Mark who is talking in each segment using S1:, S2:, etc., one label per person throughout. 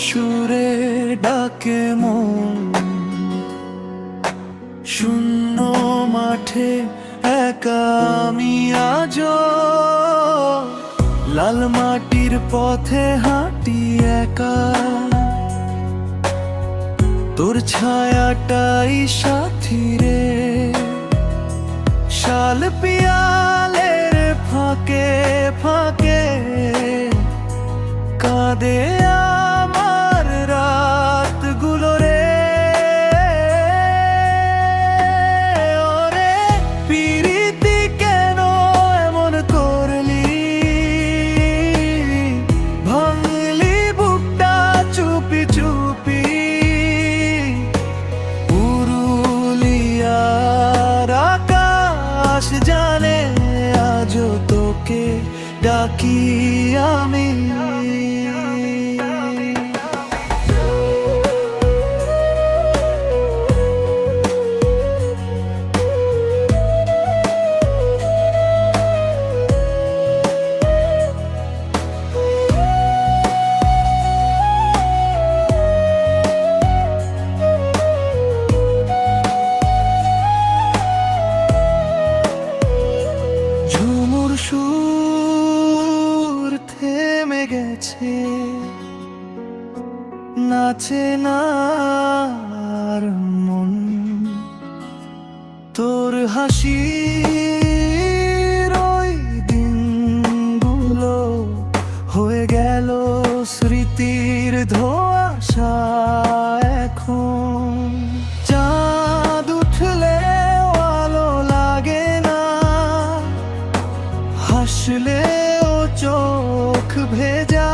S1: সুরে ডাকে মন, শূন্য মাঠে একা আমি আজও, লাল মাটির পথে হাঁটি একা, তোর ছায়াটাই সাথী রে। শাল পিয়ালের ফাঁকে ফাঁকে কাঁদে আমার রাতগুলো রে। ওরে পিরিতি কেন এমন করলি, ভাঙলি বুকটা চুপি চুপি। পুরুলিয়ার আকাশ জানে আজও তোকে ডাকি আমি। ঝুমুর সুর থেমে গেছে, নাচে না আর মন, তোর হাসির ওই দিনগুলো হয়ে গেল স্মৃতির ধোঁয়াশা এখন। চাঁদ উঠলেও আলো লাগে না, হাসলেও চোখ ভেজা।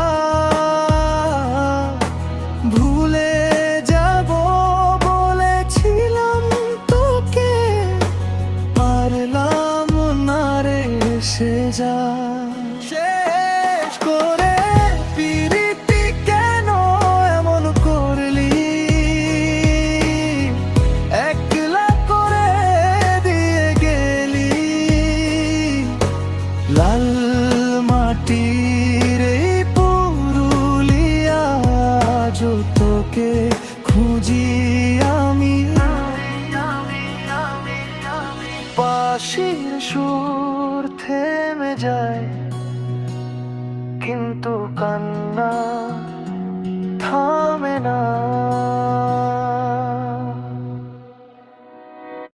S1: ভুলে যাব বলেছিলাম তোকে, পারলাম না রে সে যা। শেষ করে পিরিতি কেন এমন করলি, একলা করে দিয়ে গেলি। লাল মাটির এই পুরুলিয়া আজও তোকে খুঁজি আমি। বাঁশির সুর থেমে যায় কিন্তু কান্না থামে না।